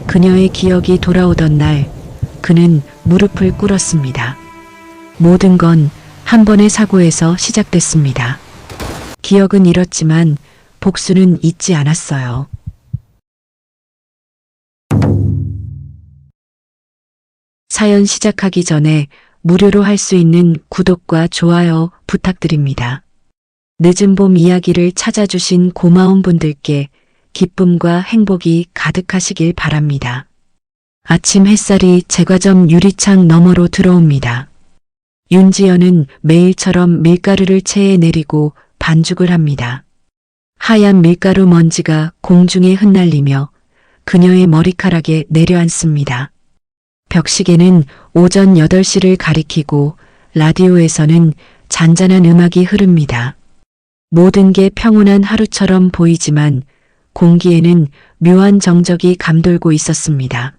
그녀의 기억이 돌아오던 날 그는 무릎을 꿇었습니다. 모든 건 한 번의 사고에서 시작됐습니다. 기억은 잃었지만 복수는 잊지 않았어요. 사연 시작하기 전에 무료로 할 수 있는 구독과 좋아요 부탁드립니다. 늦은 봄 이야기를 찾아주신 고마운 분들께 기쁨과 행복이 가득하시길 바랍니다. 아침 햇살이 제과점 유리창 너머로 들어옵니다. 윤지연은 매일처럼 밀가루를 체에 내리고 반죽을 합니다. 하얀 밀가루 먼지가 공중에 흩날리며 그녀의 머리카락에 내려앉습니다. 벽시계는 오전 8시를 가리키고 라디오에서는 잔잔한 음악이 흐릅니다. 모든 게 평온한 하루처럼 보이지만 공기에는 묘한 정적이 감돌고 있었습니다.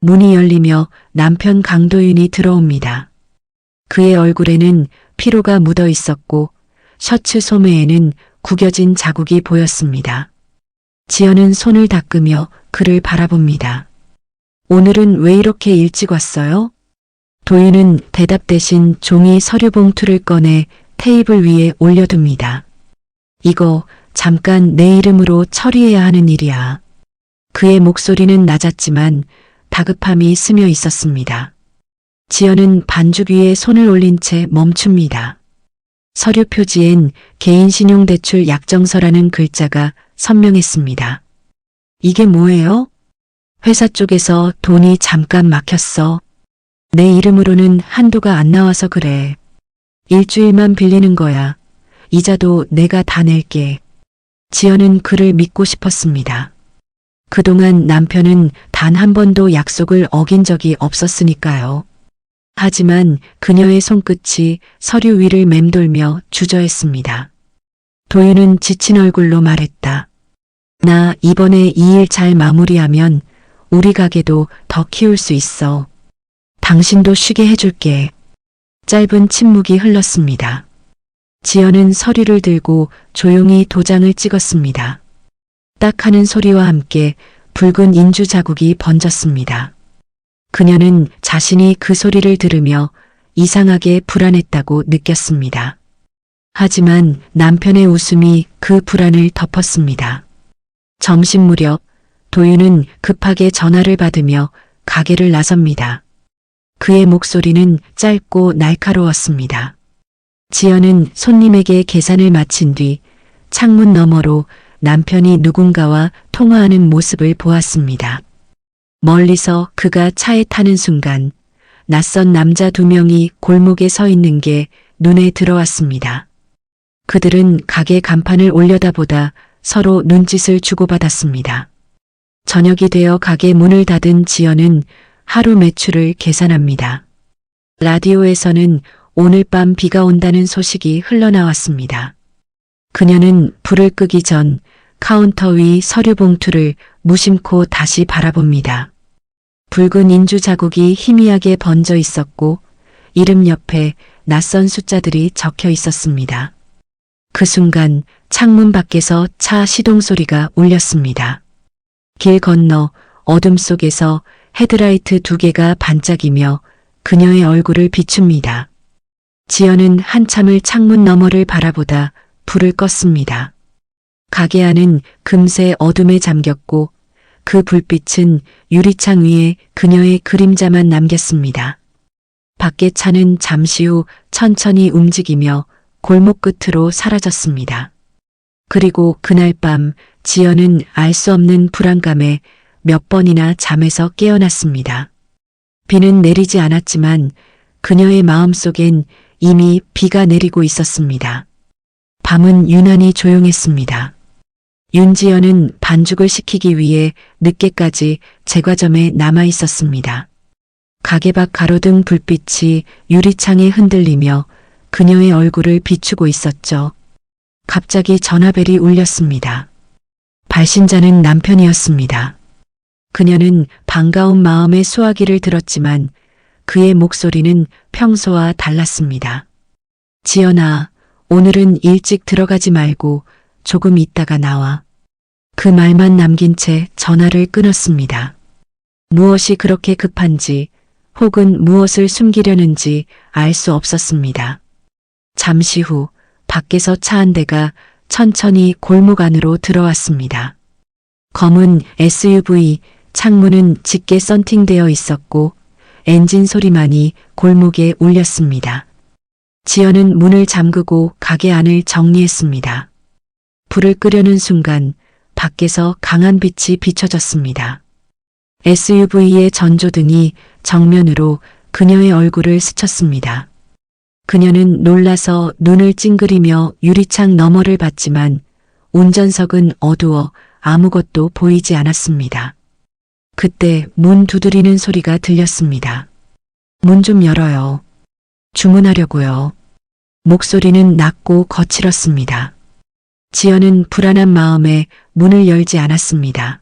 문이 열리며 남편 강도윤이 들어옵니다. 그의 얼굴에는 피로가 묻어 있었고 셔츠 소매에는 구겨진 자국이 보였습니다. 지연은 손을 닦으며 그를 바라봅니다. 오늘은 왜 이렇게 일찍 왔어요? 도윤은 대답 대신 종이 서류 봉투를 꺼내 테이블 위에 올려둡니다. 이거 잠깐 내 이름으로 처리해야 하는 일이야. 그의 목소리는 낮았지만 다급함이 스며 있었습니다. 지연은 반죽 위에 손을 올린 채 멈춥니다. 서류 표지엔 개인신용대출 약정서라는 글자가 선명했습니다. 이게 뭐예요? 회사 쪽에서 돈이 잠깐 막혔어. 내 이름으로는 한도가 안 나와서 그래. 일주일만 빌리는 거야. 이자도 내가 다 낼게. 지연은 그를 믿고 싶었습니다. 그동안 남편은 단 한 번도 약속을 어긴 적이 없었으니까요. 하지만 그녀의 손끝이 서류 위를 맴돌며 주저했습니다. 도윤은 지친 얼굴로 말했다. 나 이번에 이 일 잘 마무리하면 우리 가게도 더 키울 수 있어. 당신도 쉬게 해줄게. 짧은 침묵이 흘렀습니다. 지연은 서류를 들고 조용히 도장을 찍었습니다. 딱 하는 소리와 함께 붉은 인주 자국이 번졌습니다. 그녀는 자신이 그 소리를 들으며 이상하게 불안했다고 느꼈습니다. 하지만 남편의 웃음이 그 불안을 덮었습니다. 점심 무렵 도윤은 급하게 전화를 받으며 가게를 나섭니다. 그의 목소리는 짧고 날카로웠습니다. 지연은 손님에게 계산을 마친 뒤 창문 너머로 남편이 누군가와 통화하는 모습을 보았습니다. 멀리서 그가 차에 타는 순간 낯선 남자 2명이 골목에 서 있는 게 눈에 들어왔습니다. 그들은 가게 간판을 올려다보다 서로 눈짓을 주고받았습니다. 저녁이 되어 가게 문을 닫은 지연은 하루 매출을 계산합니다. 라디오에서는 오늘 밤 비가 온다는 소식이 흘러나왔습니다. 그녀는 불을 끄기 전 카운터 위 서류 봉투를 무심코 다시 바라봅니다. 붉은 인주 자국이 희미하게 번져 있었고 이름 옆에 낯선 숫자들이 적혀 있었습니다. 그 순간 창문 밖에서 차 시동 소리가 울렸습니다. 길 건너 어둠 속에서 헤드라이트 2개가 반짝이며 그녀의 얼굴을 비춥니다. 지연은 한참을 창문 너머를 바라보다 불을 껐습니다. 가게 안은 금세 어둠에 잠겼고 그 불빛은 유리창 위에 그녀의 그림자만 남겼습니다. 밖의 차는 잠시 후 천천히 움직이며 골목 끝으로 사라졌습니다. 그리고 그날 밤 지연은 알 수 없는 불안감에 몇 번이나 잠에서 깨어났습니다. 비는 내리지 않았지만 그녀의 마음속엔 이미 비가 내리고 있었습니다. 밤은 유난히 조용했습니다. 윤지연은 반죽을 식히기 위해 늦게까지 제과점에 남아 있었습니다. 가게 밖 가로등 불빛이 유리창에 흔들리며 그녀의 얼굴을 비추고 있었죠. 갑자기 전화벨이 울렸습니다. 발신자는 남편이었습니다. 그녀는 반가운 마음에 수화기를 들었지만 그의 목소리는 평소와 달랐습니다. 지연아, 오늘은 일찍 들어가지 말고 조금 있다가 나와. 그 말만 남긴 채 전화를 끊었습니다. 무엇이 그렇게 급한지 혹은 무엇을 숨기려는지 알 수 없었습니다. 잠시 후 밖에서 차 한 대가 천천히 골목 안으로 들어왔습니다. 검은 SUV, 창문은 짙게 썬팅되어 있었고 엔진 소리만이 골목에 울렸습니다. 지연은 문을 잠그고 가게 안을 정리했습니다. 불을 끄려는 순간 밖에서 강한 빛이 비춰졌습니다. SUV의 전조등이 정면으로 그녀의 얼굴을 스쳤습니다. 그녀는 놀라서 눈을 찡그리며 유리창 너머를 봤지만 운전석은 어두워 아무것도 보이지 않았습니다. 그때 문 두드리는 소리가 들렸습니다. 문 좀 열어요. 주문하려고요. 목소리는 낮고 거칠었습니다. 지연은 불안한 마음에 문을 열지 않았습니다.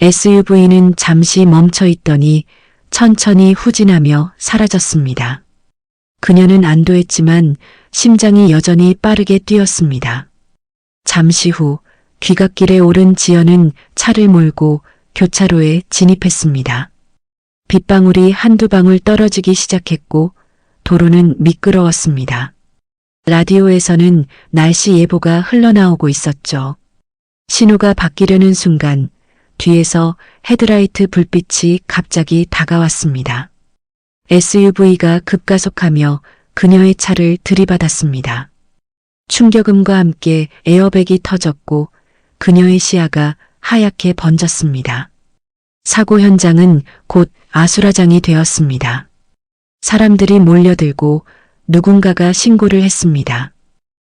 SUV는 잠시 멈춰 있더니 천천히 후진하며 사라졌습니다. 그녀는 안도했지만 심장이 여전히 빠르게 뛰었습니다. 잠시 후 귀갓길에 오른 지연은 차를 몰고 교차로에 진입했습니다. 빗방울이 한두 방울 떨어지기 시작했고 도로는 미끄러웠습니다. 라디오에서는 날씨 예보가 흘러나오고 있었죠. 신호가 바뀌려는 순간 뒤에서 헤드라이트 불빛이 갑자기 다가왔습니다. SUV가 급가속하며 그녀의 차를 들이받았습니다. 충격음과 함께 에어백이 터졌고 그녀의 시야가 하얗게 번졌습니다. 사고 현장은 곧 아수라장이 되었습니다. 사람들이 몰려들고 누군가가 신고를 했습니다.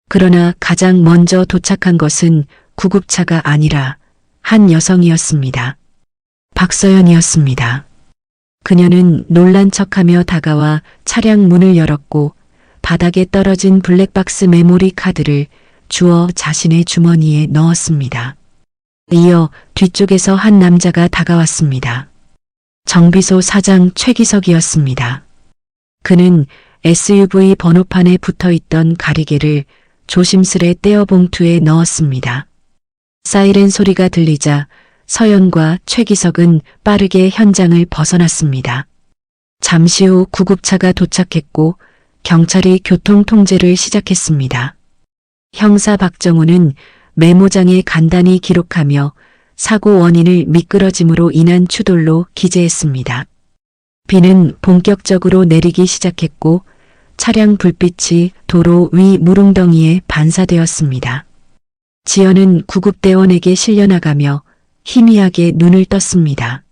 그러나 가장 먼저 도착한 것은 구급차가 아니라 한 여성이었습니다. 박서연이었습니다. 그녀는 놀란 척하며 다가와 차량 문을 열었고 바닥에 떨어진 블랙박스 메모리 카드를 주워 자신의 주머니에 넣었습니다. 이어 뒤쪽에서 한 남자가 다가왔습니다. 정비소 사장 최기석이었습니다. 그는 SUV 번호판에 붙어있던 가리개를 조심스레 떼어 봉투에 넣었습니다. 사이렌 소리가 들리자 서연과 최기석은 빠르게 현장을 벗어났습니다. 잠시 후 구급차가 도착했고 경찰이 교통 통제를 시작했습니다. 형사 박정우는 메모장에 간단히 기록하며 사고 원인을 미끄러짐으로 인한 추돌로 기재했습니다. 비는 본격적으로 내리기 시작했고 차량 불빛이 도로 위 무릉덩이에 반사되었습니다. 지연은 구급대원에게 실려나가며 희미하게 눈을 떴습니다.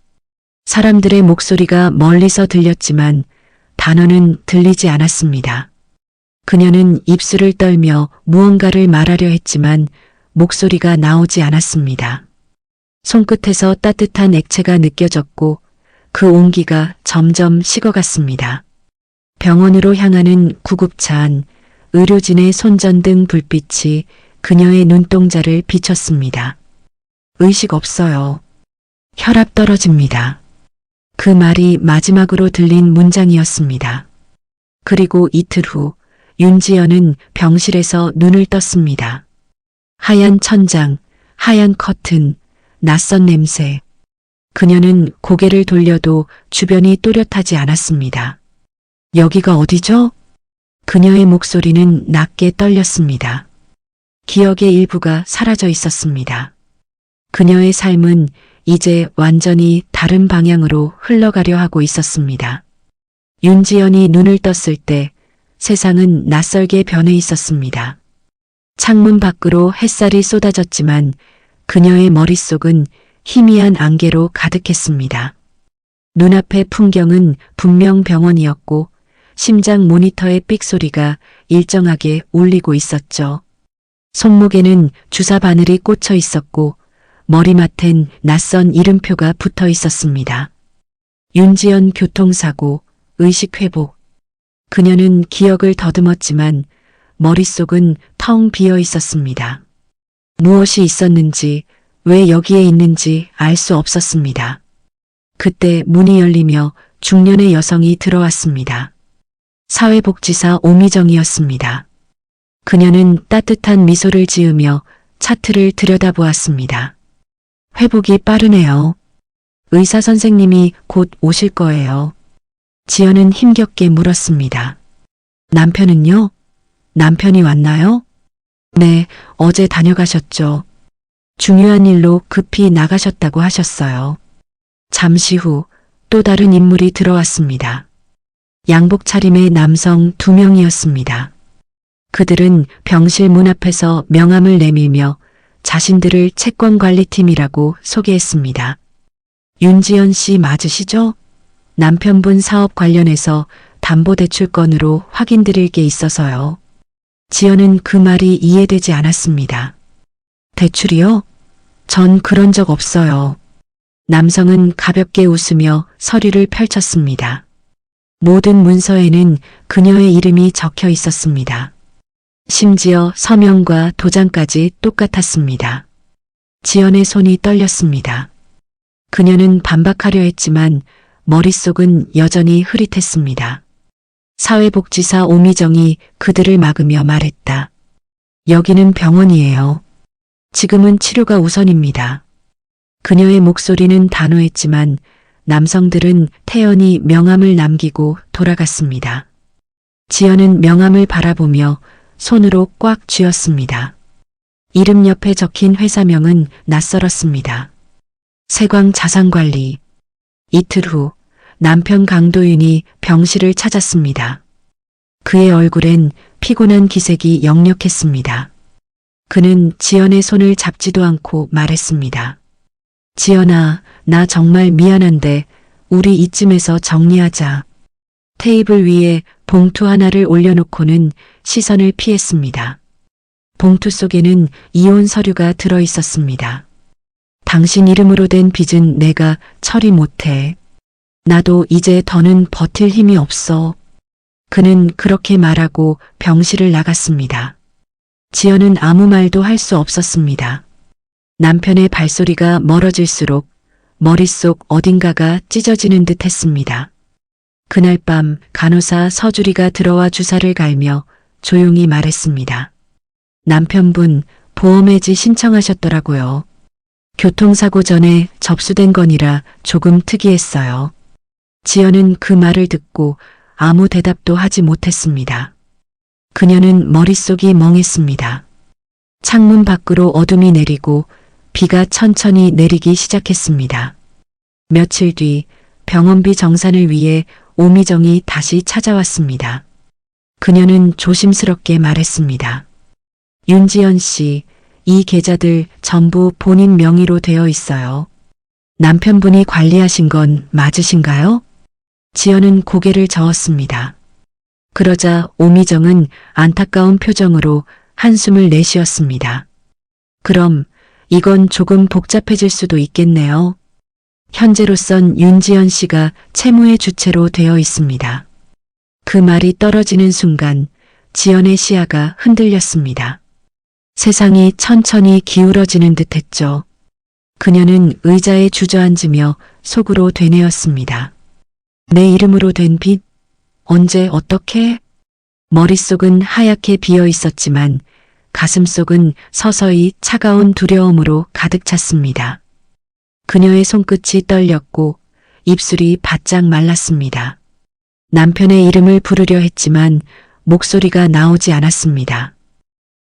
사람들의 목소리가 멀리서 들렸지만 단어는 들리지 않았습니다. 그녀는 입술을 떨며 무언가를 말하려 했지만 목소리가 나오지 않았습니다. 손끝에서 따뜻한 액체가 느껴졌고 그 온기가 점점 식어갔습니다. 병원으로 향하는 구급차 안, 의료진의 손전등 불빛이 그녀의 눈동자를 비췄습니다. 의식 없어요. 혈압 떨어집니다. 그 말이 마지막으로 들린 문장이었습니다. 그리고 이틀 후 윤지연은 병실에서 눈을 떴습니다. 하얀 천장, 하얀 커튼, 낯선 냄새. 그녀는 고개를 돌려도 주변이 또렷하지 않았습니다. 여기가 어디죠? 그녀의 목소리는 낮게 떨렸습니다. 기억의 일부가 사라져 있었습니다. 그녀의 삶은 이제 완전히 다른 방향으로 흘러가려 하고 있었습니다. 윤지연이 눈을 떴을 때 세상은 낯설게 변해 있었습니다. 창문 밖으로 햇살이 쏟아졌지만 그녀의 머릿속은 희미한 안개로 가득했습니다. 눈앞의 풍경은 분명 병원이었고 심장 모니터의 삑소리가 일정하게 울리고 있었죠. 손목에는 주사 바늘이 꽂혀 있었고 머리맡엔 낯선 이름표가 붙어 있었습니다. 윤지연 교통사고, 의식 회복. 그녀는 기억을 더듬었지만 머릿속은 텅 비어 있었습니다. 무엇이 있었는지, 왜 여기에 있는지 알 수 없었습니다. 그때 문이 열리며 중년의 여성이 들어왔습니다. 사회복지사 오미정이었습니다. 그녀는 따뜻한 미소를 지으며 차트를 들여다보았습니다. 회복이 빠르네요. 의사 선생님이 곧 오실 거예요. 지연은 힘겹게 물었습니다. 남편은요? 남편이 왔나요? 네, 어제 다녀가셨죠. 중요한 일로 급히 나가셨다고 하셨어요. 잠시 후 또 다른 인물이 들어왔습니다. 양복 차림의 남성 2명이었습니다. 그들은 병실 문 앞에서 명함을 내밀며 자신들을 채권관리팀이라고 소개했습니다. 윤지연 씨 맞으시죠? 남편분 사업 관련해서 담보대출 건으로 확인드릴 게 있어서요. 지연은 그 말이 이해되지 않았습니다. 대출이요? 전 그런 적 없어요. 남성은 가볍게 웃으며 서류를 펼쳤습니다. 모든 문서에는 그녀의 이름이 적혀 있었습니다. 심지어 서명과 도장까지 똑같았습니다. 지연의 손이 떨렸습니다. 그녀는 반박하려 했지만 머릿속은 여전히 흐릿했습니다. 사회복지사 오미정이 그들을 막으며 말했다. 여기는 병원이에요. 지금은 치료가 우선입니다. 그녀의 목소리는 단호했지만 남성들은 태연히 명함을 남기고 돌아갔습니다. 지연은 명함을 바라보며 손으로 꽉 쥐었습니다. 이름 옆에 적힌 회사명은 낯설었습니다. 세광 자산관리. 이틀 후 남편 강도윤이 병실을 찾았습니다. 그의 얼굴엔 피곤한 기색이 역력했습니다. 그는 지연의 손을 잡지도 않고 말했습니다. 지연아, 나 정말 미안한데 우리 이쯤에서 정리하자. 테이블 위에 봉투 하나를 올려놓고는 시선을 피했습니다. 봉투 속에는 이혼 서류가 들어 있었습니다. 당신 이름으로 된 빚은 내가 처리 못해. 나도 이제 더는 버틸 힘이 없어. 그는 그렇게 말하고 병실을 나갔습니다. 지연은 아무 말도 할 수 없었습니다. 남편의 발소리가 멀어질수록 머릿속 어딘가가 찢어지는 듯 했습니다. 그날 밤 간호사 서주리가 들어와 주사를 갈며 조용히 말했습니다. 남편분 보험해지 신청하셨더라고요. 교통사고 전에 접수된 건이라 조금 특이했어요. 지연은 그 말을 듣고 아무 대답도 하지 못했습니다. 그녀는 머릿속이 멍했습니다. 창문 밖으로 어둠이 내리고 비가 천천히 내리기 시작했습니다. 며칠 뒤 병원비 정산을 위해 오미정이 다시 찾아왔습니다. 그녀는 조심스럽게 말했습니다. 윤지연 씨, 이 계좌들 전부 본인 명의로 되어 있어요. 남편분이 관리하신 건 맞으신가요? 지연은 고개를 저었습니다. 그러자 오미정은 안타까운 표정으로 한숨을 내쉬었습니다. 그럼 이건 조금 복잡해질 수도 있겠네요. 현재로선 윤지연 씨가 채무의 주체로 되어 있습니다. 그 말이 떨어지는 순간 지연의 시야가 흔들렸습니다. 세상이 천천히 기울어지는 듯했죠. 그녀는 의자에 주저앉으며 속으로 되뇌었습니다. 내 이름으로 된 빚? 언제 어떻게? 머릿속은 하얗게 비어 있었지만 가슴속은 서서히 차가운 두려움으로 가득 찼습니다. 그녀의 손끝이 떨렸고 입술이 바짝 말랐습니다. 남편의 이름을 부르려 했지만 목소리가 나오지 않았습니다.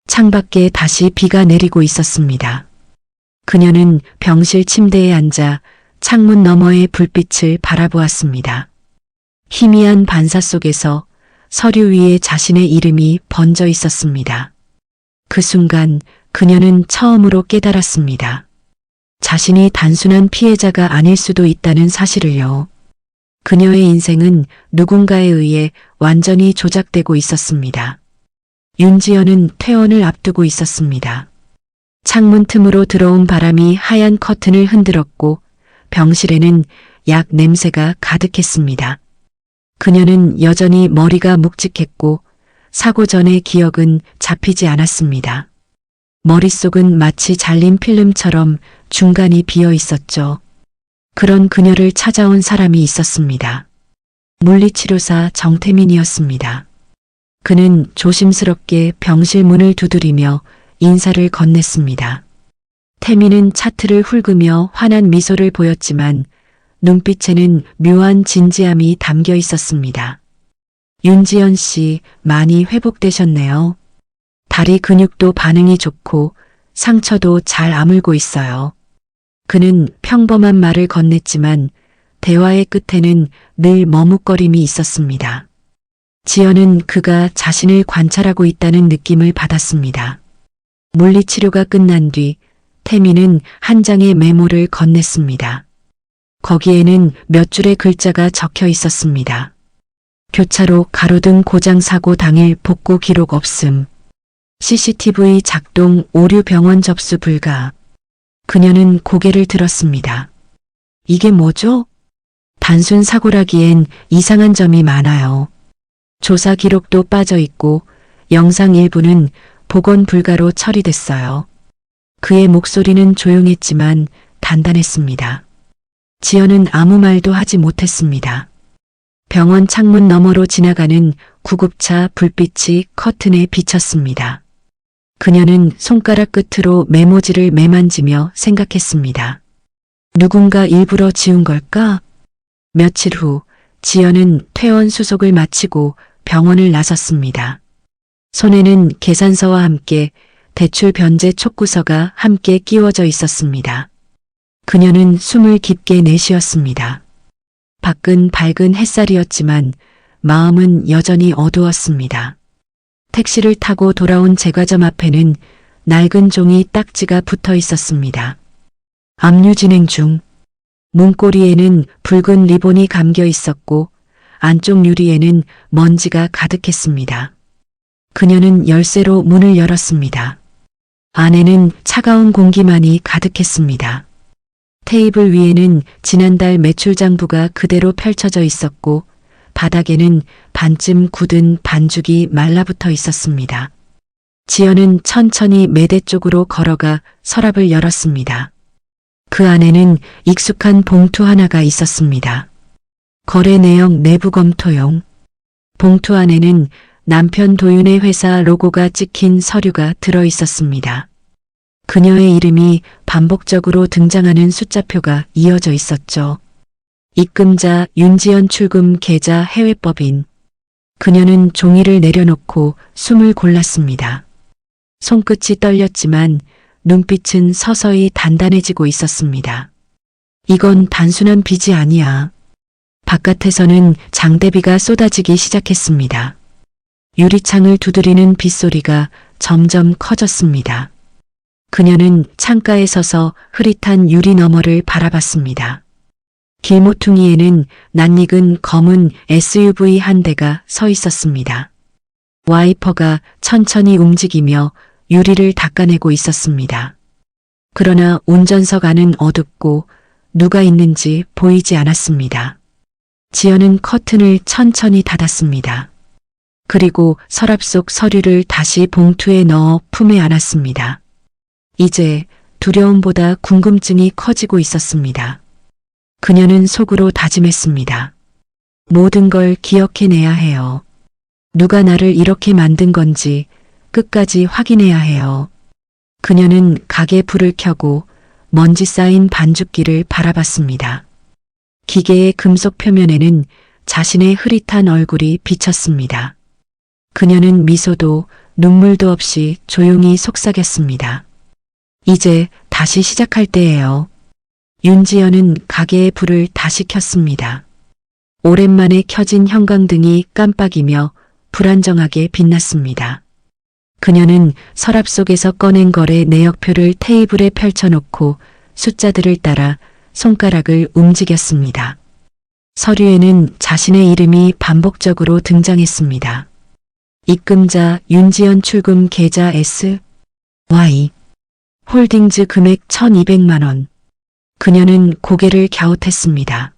창밖에 다시 비가 내리고 있었습니다. 그녀는 병실 침대에 앉아 창문 너머의 불빛을 바라보았습니다. 희미한 반사 속에서 서류 위에 자신의 이름이 번져 있었습니다. 그 순간 그녀는 처음으로 깨달았습니다. 자신이 단순한 피해자가 아닐 수도 있다는 사실을요. 그녀의 인생은 누군가에 의해 완전히 조작되고 있었습니다. 윤지연은 퇴원을 앞두고 있었습니다. 창문 틈으로 들어온 바람이 하얀 커튼을 흔들었고 병실에는 약 냄새가 가득했습니다. 그녀는 여전히 머리가 묵직했고 사고 전의 기억은 잡히지 않았습니다. 머릿속은 마치 잘린 필름처럼 중간이 비어 있었죠. 그런 그녀를 찾아온 사람이 있었습니다. 물리치료사 정태민이었습니다. 그는 조심스럽게 병실 문을 두드리며 인사를 건넸습니다. 태민은 차트를 훑으며 환한 미소를 보였지만 눈빛에는 묘한 진지함이 담겨 있었습니다. 윤지연 씨, 많이 회복되셨네요. 다리 근육도 반응이 좋고 상처도 잘 아물고 있어요. 그는 평범한 말을 건넸지만 대화의 끝에는 늘 머뭇거림이 있었습니다. 지연은 그가 자신을 관찰하고 있다는 느낌을 받았습니다. 물리치료가 끝난 뒤 태미는 한 장의 메모를 건넸습니다. 거기에는 몇 줄의 글자가 적혀 있었습니다. 교차로 가로등 고장 사고 당일 복구 기록 없음. CCTV 작동 오류 병원 접수 불가. 그녀는 고개를 들었습니다. 이게 뭐죠? 단순 사고라기엔 이상한 점이 많아요. 조사 기록도 빠져 있고 영상 일부는 복원 불가로 처리됐어요. 그의 목소리는 조용했지만 단단했습니다. 지연은 아무 말도 하지 못했습니다. 병원 창문 너머로 지나가는 구급차 불빛이 커튼에 비쳤습니다. 그녀는 손가락 끝으로 메모지를 매만지며 생각했습니다. 누군가 일부러 지운 걸까? 며칠 후 지연은 퇴원 수속을 마치고 병원을 나섰습니다. 손에는 계산서와 함께 대출 변제 촉구서가 함께 끼워져 있었습니다. 그녀는 숨을 깊게 내쉬었습니다. 밖은 밝은 햇살이었지만 마음은 여전히 어두웠습니다. 택시를 타고 돌아온 제과점 앞에는 낡은 종이 딱지가 붙어 있었습니다. 압류 진행 중. 문고리에는 붉은 리본이 감겨 있었고 안쪽 유리에는 먼지가 가득했습니다. 그녀는 열쇠로 문을 열었습니다. 안에는 차가운 공기만이 가득했습니다. 테이블 위에는 지난달 매출 장부가 그대로 펼쳐져 있었고 바닥에는 반쯤 굳은 반죽이 말라붙어 있었습니다. 지연은 천천히 매대 쪽으로 걸어가 서랍을 열었습니다. 그 안에는 익숙한 봉투 하나가 있었습니다. 거래 내역 내부 검토용. 봉투 안에는 남편 도윤의 회사 로고가 찍힌 서류가 들어 있었습니다. 그녀의 이름이 반복적으로 등장하는 숫자표가 이어져 있었죠. 입금자 윤지연 출금 계좌 해외법인. 그녀는 종이를 내려놓고 숨을 골랐습니다. 손끝이 떨렸지만 눈빛은 서서히 단단해지고 있었습니다. 이건 단순한 빚이 아니야. 바깥에서는 장대비가 쏟아지기 시작했습니다. 유리창을 두드리는 빗소리가 점점 커졌습니다. 그녀는 창가에 서서 흐릿한 유리 너머를 바라봤습니다. 길모퉁이에는 낯익은 검은 SUV 한 대가 서 있었습니다. 와이퍼가 천천히 움직이며 유리를 닦아내고 있었습니다. 그러나 운전석 안은 어둡고 누가 있는지 보이지 않았습니다. 지연은 커튼을 천천히 닫았습니다. 그리고 서랍 속 서류를 다시 봉투에 넣어 품에 안았습니다. 이제 두려움보다 궁금증이 커지고 있었습니다. 그녀는 속으로 다짐했습니다. 모든 걸 기억해내야 해요. 누가 나를 이렇게 만든 건지 끝까지 확인해야 해요. 그녀는 가게 불을 켜고 먼지 쌓인 반죽기를 바라봤습니다. 기계의 금속 표면에는 자신의 흐릿한 얼굴이 비쳤습니다. 그녀는 미소도 눈물도 없이 조용히 속삭였습니다. 이제 다시 시작할 때예요. 윤지연은 가게의 불을 다시 켰습니다. 오랜만에 켜진 형광등이 깜빡이며 불안정하게 빛났습니다. 그녀는 서랍 속에서 꺼낸 거래 내역표를 테이블에 펼쳐놓고 숫자들을 따라 손가락을 움직였습니다. 서류에는 자신의 이름이 반복적으로 등장했습니다. 입금자 윤지연 출금 계좌 SY 홀딩즈 금액 1,200만 원. 그녀는 고개를 갸웃했습니다.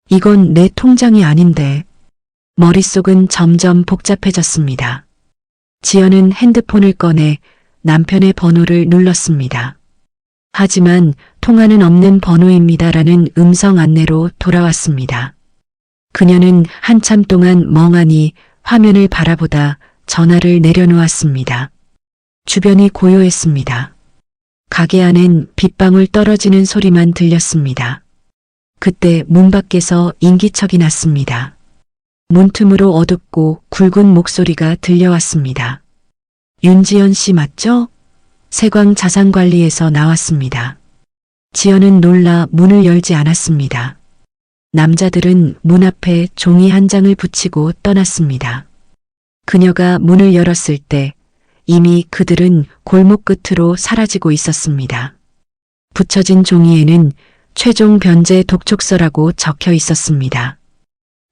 이건 내 통장이 아닌데. 머릿속은 점점 복잡해졌습니다. 지연은 핸드폰을 꺼내 남편의 번호를 눌렀습니다. 하지만 통화는 없는 번호입니다라는 음성 안내로 돌아왔습니다. 그녀는 한참 동안 멍하니 화면을 바라보다 전화를 내려놓았습니다. 주변이 고요했습니다. 가게 안엔 빗방울 떨어지는 소리만 들렸습니다. 그때 문 밖에서 인기척이 났습니다. 문틈으로 어둡고 굵은 목소리가 들려왔습니다. 윤지연 씨 맞죠? 세광 자산관리에서 나왔습니다. 지연은 놀라 문을 열지 않았습니다. 남자들은 문 앞에 종이 한 장을 붙이고 떠났습니다. 그녀가 문을 열었을 때 이미 그들은 골목 끝으로 사라지고 있었습니다. 붙여진 종이에는 최종 변제 독촉서라고 적혀 있었습니다.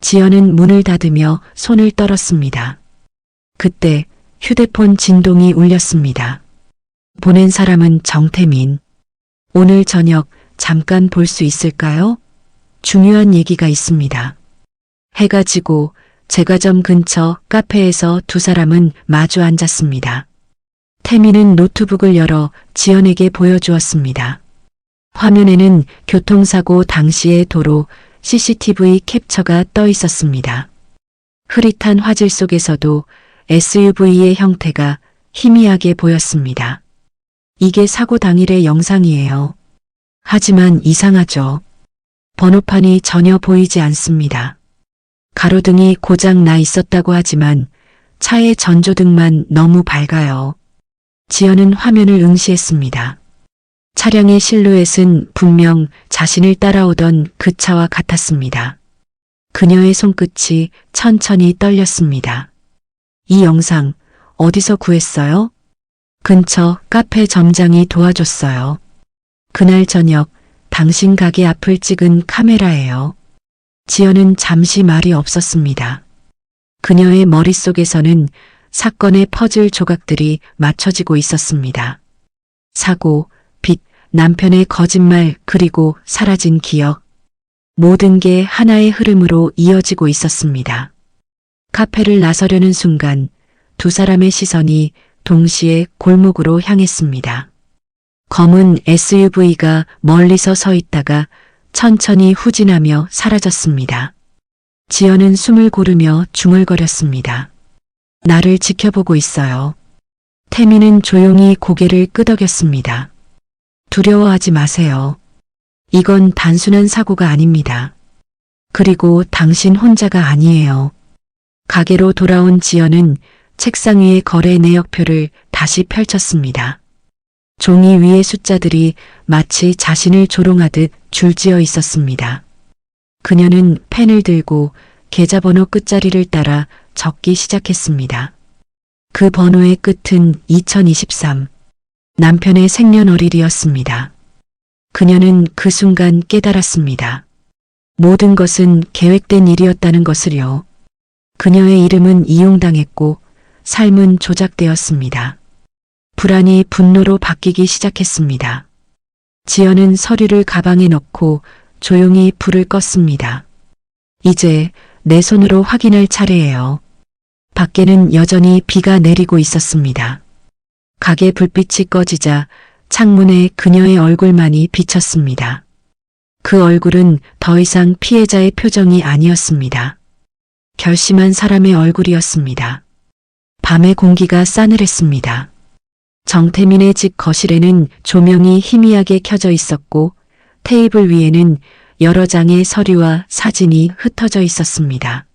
지연은 문을 닫으며 손을 떨었습니다. 그때 휴대폰 진동이 울렸습니다. 보낸 사람은 정태민. 오늘 저녁 잠깐 볼 수 있을까요? 중요한 얘기가 있습니다. 해가 지고 제과점 근처 카페에서 두 사람은 마주 앉았습니다. 태민은 노트북을 열어 지연에게 보여주었습니다. 화면에는 교통사고 당시의 도로 CCTV 캡처가 떠 있었습니다. 흐릿한 화질 속에서도 SUV의 형태가 희미하게 보였습니다. 이게 사고 당일의 영상이에요. 하지만 이상하죠. 번호판이 전혀 보이지 않습니다. 가로등이 고장 나 있었다고 하지만 차의 전조등만 너무 밝아요. 지연은 화면을 응시했습니다. 차량의 실루엣은 분명 자신을 따라오던 그 차와 같았습니다. 그녀의 손끝이 천천히 떨렸습니다. 이 영상 어디서 구했어요? 근처 카페 점장이 도와줬어요. 그날 저녁 당신 가게 앞을 찍은 카메라예요. 지연은 잠시 말이 없었습니다. 그녀의 머릿속에서는 사건의 퍼즐 조각들이 맞춰지고 있었습니다. 사고, 빚, 남편의 거짓말, 그리고 사라진 기억. 모든 게 하나의 흐름으로 이어지고 있었습니다. 카페를 나서려는 순간 두 사람의 시선이 동시에 골목으로 향했습니다. 검은 SUV가 멀리서 서 있다가 천천히 후진하며 사라졌습니다. 지연은 숨을 고르며 중얼거렸습니다. 나를 지켜보고 있어요. 태민은 조용히 고개를 끄덕였습니다. 두려워하지 마세요. 이건 단순한 사고가 아닙니다. 그리고 당신 혼자가 아니에요. 가게로 돌아온 지연은 책상 위의 거래 내역표를 다시 펼쳤습니다. 종이 위의 숫자들이 마치 자신을 조롱하듯 줄지어 있었습니다. 그녀는 펜을 들고 계좌번호 끝자리를 따라 적기 시작했습니다. 그 번호의 끝은 2023. 남편의 생년월일이었습니다. 그녀는 그 순간 깨달았습니다. 모든 것은 계획된 일이었다는 것을요. 그녀의 이름은 이용당했고 삶은 조작되었습니다. 불안이 분노로 바뀌기 시작했습니다. 지연은 서류를 가방에 넣고 조용히 불을 껐습니다. 이제 내 손으로 확인할 차례예요. 밖에는 여전히 비가 내리고 있었습니다. 가게 불빛이 꺼지자 창문에 그녀의 얼굴만이 비쳤습니다. 그 얼굴은 더 이상 피해자의 표정이 아니었습니다. 결심한 사람의 얼굴이었습니다. 밤의 공기가 싸늘했습니다. 정태민의 집 거실에는 조명이 희미하게 켜져 있었고 테이블 위에는 여러 장의 서류와 사진이 흩어져 있었습니다.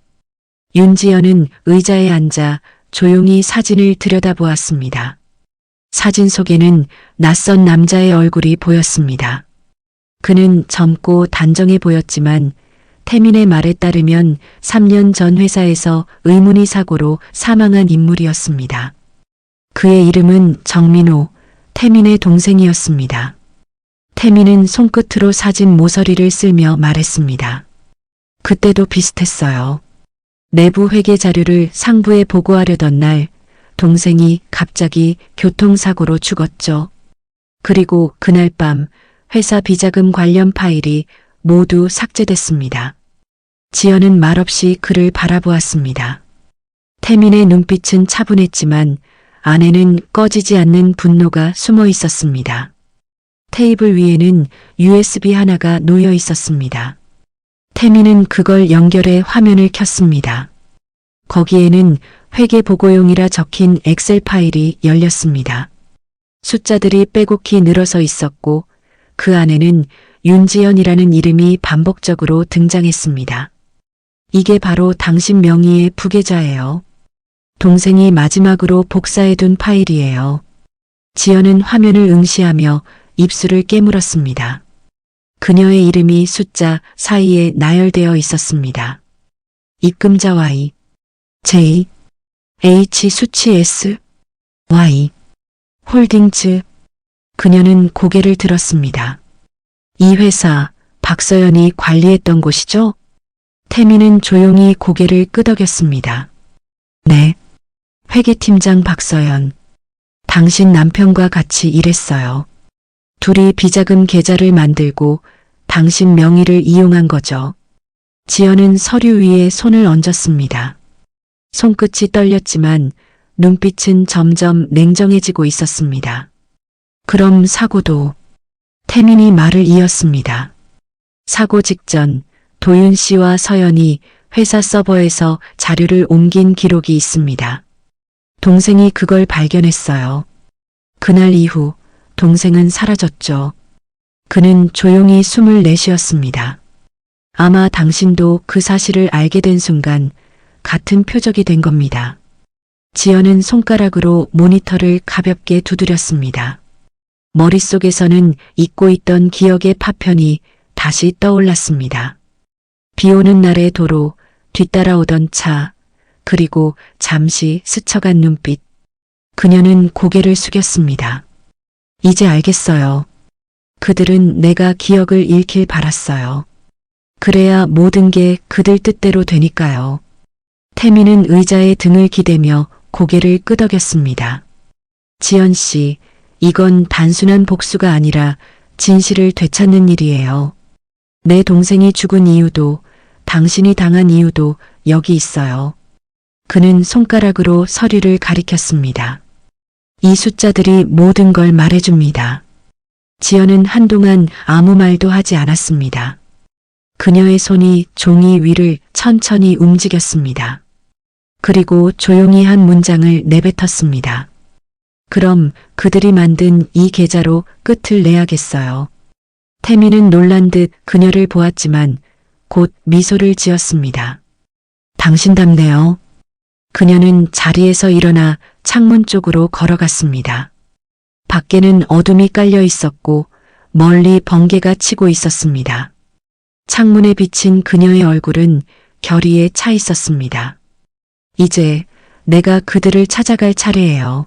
윤지연은 의자에 앉아 조용히 사진을 들여다보았습니다. 사진 속에는 낯선 남자의 얼굴이 보였습니다. 그는 젊고 단정해 보였지만 태민의 말에 따르면 3년 전 회사에서 의문의 사고로 사망한 인물이었습니다. 그의 이름은 정민호, 태민의 동생이었습니다. 태민은 손끝으로 사진 모서리를 쓸며 말했습니다. 그때도 비슷했어요. 내부 회계 자료를 상부에 보고하려던 날 동생이 갑자기 교통사고로 죽었죠. 그리고 그날 밤 회사 비자금 관련 파일이 모두 삭제됐습니다. 지연은 말없이 그를 바라보았습니다. 태민의 눈빛은 차분했지만 안에는 꺼지지 않는 분노가 숨어 있었습니다. 테이블 위에는 USB 하나가 놓여 있었습니다. 태민은 그걸 연결해 화면을 켰습니다. 거기에는 회계 보고용이라 적힌 엑셀 파일이 열렸습니다. 숫자들이 빼곡히 늘어서 있었고 그 안에는 윤지연이라는 이름이 반복적으로 등장했습니다. 이게 바로 당신 명의의 부계좌예요. 동생이 마지막으로 복사해둔 파일이에요. 지연은 화면을 응시하며 입술을 깨물었습니다. 그녀의 이름이 숫자 사이에 나열되어 있었습니다. 입금자 Y, J, H 수치 S, Y, 홀딩즈. 그녀는 고개를 들었습니다. 이 회사 박서연이 관리했던 곳이죠? 태미는 조용히 고개를 끄덕였습니다. 네. 회계팀장 박서연. 당신 남편과 같이 일했어요. 둘이 비자금 계좌를 만들고 당신 명의를 이용한 거죠. 지연은 서류 위에 손을 얹었습니다. 손끝이 떨렸지만 눈빛은 점점 냉정해지고 있었습니다. 그럼 사고도. 태민이 말을 이었습니다. 사고 직전 도윤 씨와 서연이 회사 서버에서 자료를 옮긴 기록이 있습니다. 동생이 그걸 발견했어요. 그날 이후 동생은 사라졌죠. 그는 조용히 숨을 내쉬었습니다. 아마 당신도 그 사실을 알게 된 순간 같은 표적이 된 겁니다. 지연은 손가락으로 모니터를 가볍게 두드렸습니다. 머릿속에서는 잊고 있던 기억의 파편이 다시 떠올랐습니다. 비 오는 날의 도로, 뒤따라오던 차, 그리고 잠시 스쳐간 눈빛. 그녀는 고개를 숙였습니다. 이제 알겠어요. 그들은 내가 기억을 잃길 바랐어요. 그래야 모든 게 그들 뜻대로 되니까요. 태미는 의자에 등을 기대며 고개를 끄덕였습니다. 지연 씨, 이건 단순한 복수가 아니라 진실을 되찾는 일이에요. 내 동생이 죽은 이유도 당신이 당한 이유도 여기 있어요. 그는 손가락으로 서류를 가리켰습니다. 이 숫자들이 모든 걸 말해줍니다. 지연은 한동안 아무 말도 하지 않았습니다. 그녀의 손이 종이 위를 천천히 움직였습니다. 그리고 조용히 한 문장을 내뱉었습니다. 그럼 그들이 만든 이 계좌로 끝을 내야겠어요. 태미는 놀란 듯 그녀를 보았지만 곧 미소를 지었습니다. 당신답네요. 그녀는 자리에서 일어나 창문 쪽으로 걸어갔습니다. 밖에는 어둠이 깔려 있었고 멀리 번개가 치고 있었습니다. 창문에 비친 그녀의 얼굴은 결의에 차 있었습니다. 이제 내가 그들을 찾아갈 차례예요.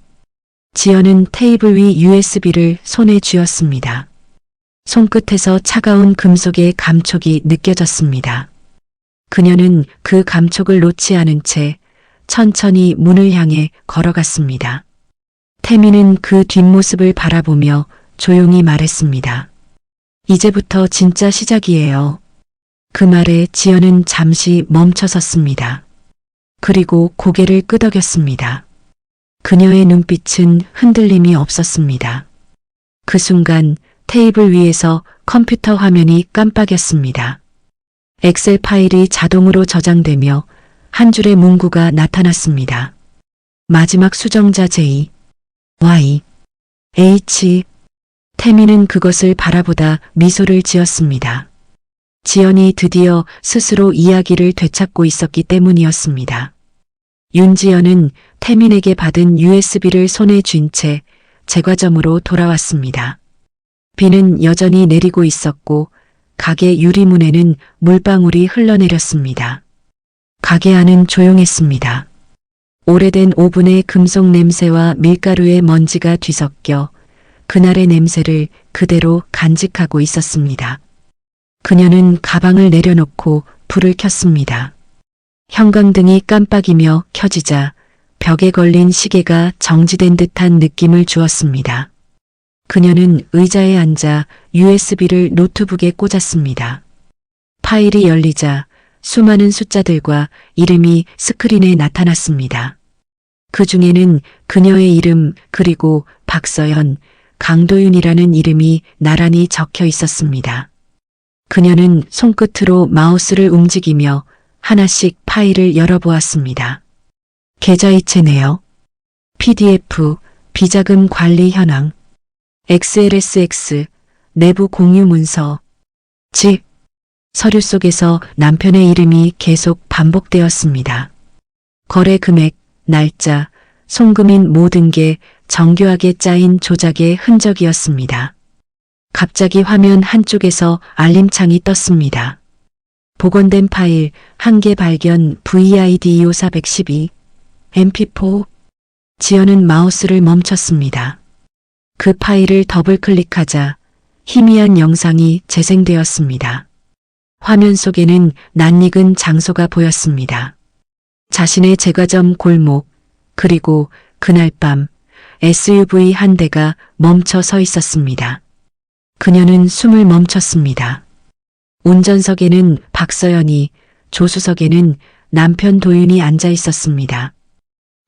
지연은 테이블 위 USB를 손에 쥐었습니다. 손끝에서 차가운 금속의 감촉이 느껴졌습니다. 그녀는 그 감촉을 놓지 않은 채 천천히 문을 향해 걸어갔습니다. 태미는 그 뒷모습을 바라보며 조용히 말했습니다. 이제부터 진짜 시작이에요. 그 말에 지연은 잠시 멈춰섰습니다. 그리고 고개를 끄덕였습니다. 그녀의 눈빛은 흔들림이 없었습니다. 그 순간 테이블 위에서 컴퓨터 화면이 깜빡였습니다. 엑셀 파일이 자동으로 저장되며 한 줄의 문구가 나타났습니다. 마지막 수정자 J, Y, H. 태미는 그것을 바라보다 미소를 지었습니다. 지연이 드디어 스스로 이야기를 되찾고 있었기 때문이었습니다. 윤지연은 태민에게 받은 USB를 손에 쥔 채 제과점으로 돌아왔습니다. 비는 여전히 내리고 있었고 가게 유리문에는 물방울이 흘러내렸습니다. 가게 안은 조용했습니다. 오래된 오븐의 금속 냄새와 밀가루의 먼지가 뒤섞여 그날의 냄새를 그대로 간직하고 있었습니다. 그녀는 가방을 내려놓고 불을 켰습니다. 형광등이 깜빡이며 켜지자 벽에 걸린 시계가 정지된 듯한 느낌을 주었습니다. 그녀는 의자에 앉아 USB를 노트북에 꽂았습니다. 파일이 열리자 수많은 숫자들과 이름이 스크린에 나타났습니다. 그 중에는 그녀의 이름 그리고 박서연, 강도윤이라는 이름이 나란히 적혀 있었습니다. 그녀는 손끝으로 마우스를 움직이며 하나씩 파일을 열어보았습니다. 계좌이체네요. PDF, 비자금 관리 현황, XLSX, 내부 공유 문서, 집. 서류 속에서 남편의 이름이 계속 반복되었습니다. 거래 금액, 날짜, 송금인 모든 게 정교하게 짜인 조작의 흔적이었습니다. 갑자기 화면 한쪽에서 알림창이 떴습니다. 복원된 파일 1개 발견 VID 25412 MP4. 지연은 마우스를 멈췄습니다. 그 파일을 더블 클릭하자 희미한 영상이 재생되었습니다. 화면 속에는 낯익은 장소가 보였습니다. 자신의 제과점 골목, 그리고 그날 밤 SUV 한 대가 멈춰 서 있었습니다. 그녀는 숨을 멈췄습니다. 운전석에는 박서연이, 조수석에는 남편 도윤이 앉아 있었습니다.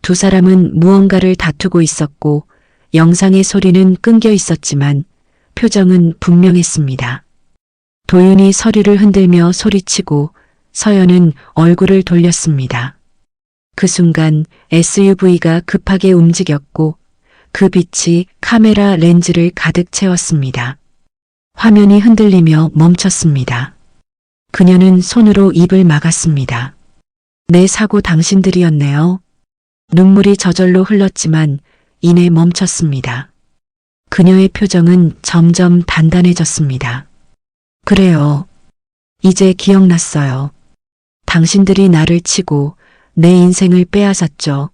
두 사람은 무언가를 다투고 있었고 영상의 소리는 끊겨 있었지만 표정은 분명했습니다. 도윤이 서류를 흔들며 소리치고 서연은 얼굴을 돌렸습니다. 그 순간 SUV가 급하게 움직였고 그 빛이 카메라 렌즈를 가득 채웠습니다. 화면이 흔들리며 멈췄습니다. 그녀는 손으로 입을 막았습니다. 내 사고 당신들이었네요. 눈물이 저절로 흘렀지만 이내 멈췄습니다. 그녀의 표정은 점점 단단해졌습니다. 그래요. 이제 기억났어요. 당신들이 나를 치고 내 인생을 빼앗았죠.